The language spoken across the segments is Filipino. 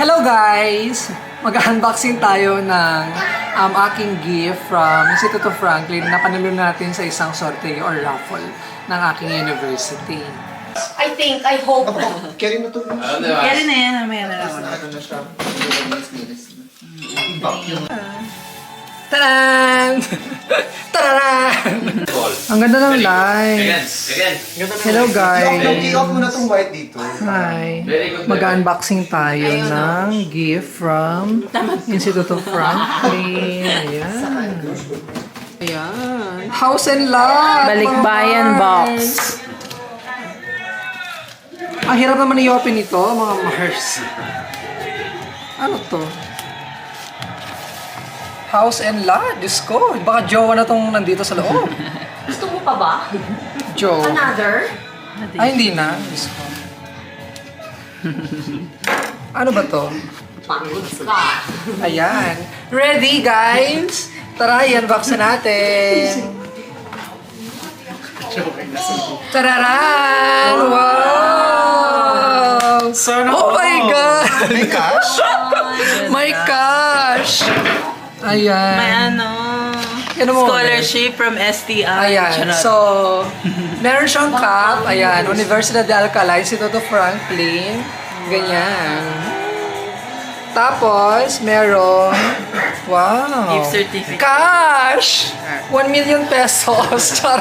Hello guys! Mag-unboxing tayo ng aking gift from Instituto Franklin na panalo natin sa isang sorteyo or raffle ng aking university. I hope. Carry na to. Carry na yan, may na naman. Ano na siya? Tadaan! Tadaan! Ang ganda ng lights. Hello guys! I-off mo na itong white dito. Hi! Mag-unboxing tayo ng gift from Instituto Franklin. Ayan. Ayan. House and lot! Balikbayan box. Ang hirap naman i-open ito, mga Mars. Ano to? House and lot? Diyos ko, baka jowa na tong nandito sa loob. Gusto mo pa ba? Joe. Another? Ay, hindi na. Diyos ko. Ano ba to? Pangod ka. Ayan. Ready, guys? Tara, i-unbox na natin. Tararan! Wow! Oh my God! May cash? My gosh! Ayan. May Ano mo? scholarship from STI. Ayan. Charot. So, meron siyang cup. Ayan. Universidad de Alcalá, Instituto Franklin. Ganyan. Tapos, meron... Wow! Gift certificate. Cash! 1 million pesos. Char.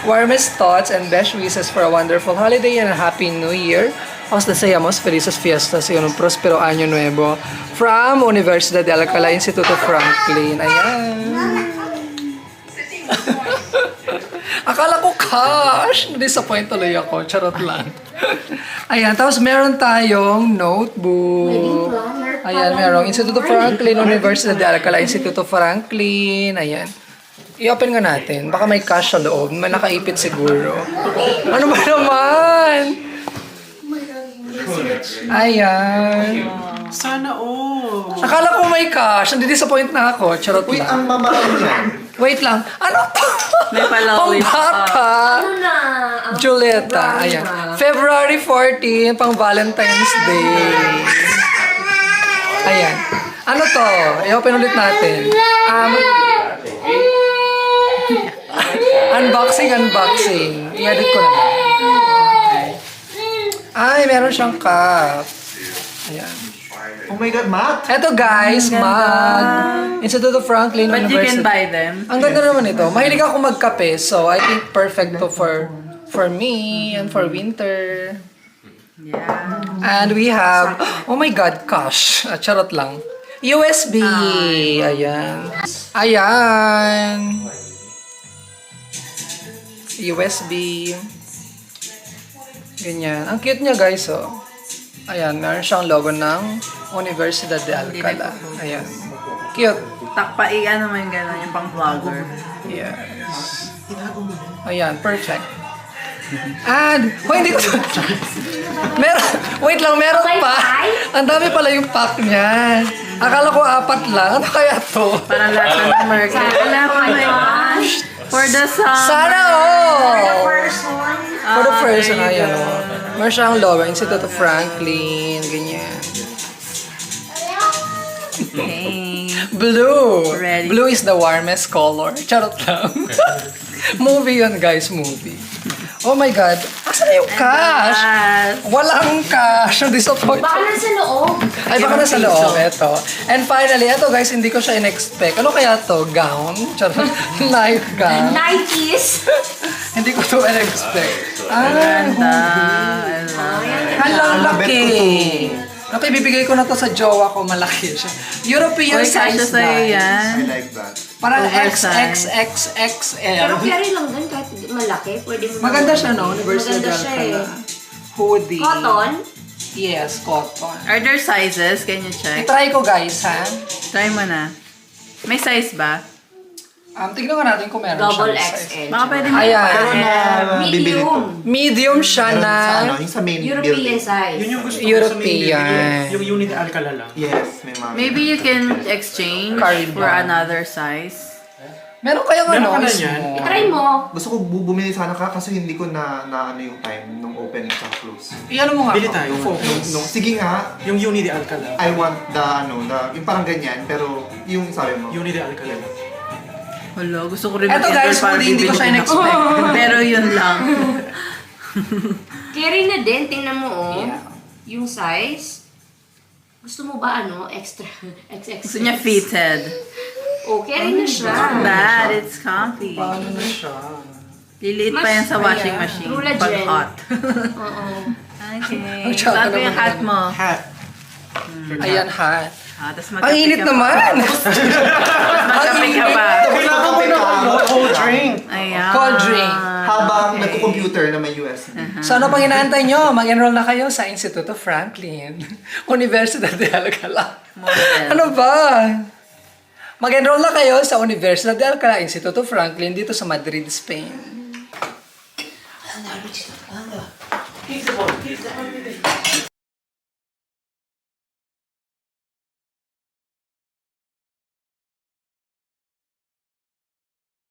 Warmest thoughts and best wishes for a wonderful holiday and a happy new year. Os deseamos felices fiestas y un próspero año nuevo. From Universidad de Alcalá, Instituto Franklin. Ayan. Akala ko cash. Na-disappoint tuloy ako. Charot lang. Ayan. Tapos meron tayong notebook. Ayan, merong Instituto Franklin, Universidad de Alcalá, Instituto Franklin. Ayan. I-open nga natin. Baka may cash sa loob. May nakaipit siguro. Ano ba naman? Ayan. Sana all. Akala ko may cash. Nadi-disappoint na ako. Charot Wait, lang. ang mamahal niya. Wait lang. Ano to? May palawin Pambata. Ano na? Julieta. Ayan. February 14, pang Valentine's Day. Ayan. Ano to? I-open ulit natin. Unboxing. I-edit ko na lang. Ay, meron siyang cup. Ayan. Oh my God, Matt! Eto guys, Instituto Franklin But you University. can buy them. Ang ganda naman ito. Mahilig ako magkape, so I think perfect to for me and for winter. Yeah. And we have, oh my God, cash. Charot lang. USB. Ayan. Ayan. USB. Ganyan. Ang cute niya guys, oh. Ayan, meron siyang logo ng Universidad de Alcalá. Ayan. Cute. Takpai, ano mo yung gano'n, yung pang vlogger. Yes. Ayan, perfect. And, hindi ko meron, wait lang, meron pa. Ang dami pala yung pack niya. Akala ko 4 lang. Ano kaya to? Para lasa ng market. Wala ko may for the summer. Sana all! First one. For the first there one, you ayan go. o. Meron siyang logo, Instituto Franklin, ganyan. Okay. Blue! Ready. Blue is the warmest color. Charot lang. Movie yun, guys, movie. Oh my God. Asan na yung cash? Yes. Walang cash. Disappoint. Baka nasa loob. Ay, baka nasa loob. Ito. And finally, ito guys, hindi ko siya in-expect. Ano kaya to? Gown? Charot. Night gown. Nikes. Hindi ko to in-expect. Ah, Ganda. halang Bet ko laki. Okay, bibigay ko na to sa jowa ko. Malaki siya. European Uy, kasya size sa'yo guys. yan. I like that. Parang Oversize. XXXXL. Pero carry lang din kahit malaki. Pwede mo. Maganda siya, no? Universidad de Maganda siya Alcalá. eh. Hoodie. Cotton. Yes, cotton. Are there sizes? Can you check? I-try ko guys, ha? Try mo na. May size ba? Tignan nga natin kung meron Double siyang size. XL. Baka pwede mo Ayan. Pero na bibili ko. Medium. Medium siya Meron na sa ano, yung sa main European building. size. Yun yung gusto ko European. sa main building, yung unit Alcala lang. Yes, may mga. Maybe you can exchange Carry for down. another size. Meron kayang Meron ano? ka na yan? small? Try mo. Gusto ko bumili sana ka kasi hindi ko na ano yung time nung open at close. Iyan mo nga. Bili tayo, focus. Sige nga, Yung Uni de Alcala. I want yung parang ganyan, pero yung sabi mo. Uni de Alcala. Hala, gusto ko rin Eto guys, para hindi ko siya bibili. in-expect. Pero yun lang. Carry na din. Tingnan mo, oh. Yeah. Yung size. Gusto mo ba, extra? XX. Gusto niya fitted. Oh, carry na siya. Not bad, it's comfy. Paano na siya? Liliit pa yan sa washing machine. Rula Pag gel. hot. Oo. Okay. Ang tsaka Sabi yung naman hat mo. Hat. Ayan, hat. Tapos Ang init naman! Magkape ka pa. Kailangan mo na cold drink. Ayan. Cold drink. Habang nagko-computer na may USB. So ano pang inaantay nyo? Mag-enroll na kayo sa Instituto Franklin. Universidad de Alcalá. Model. Ano ba? Mag-enroll na kayo sa Universidad de Alcalá, Instituto Franklin, dito sa Madrid, Spain.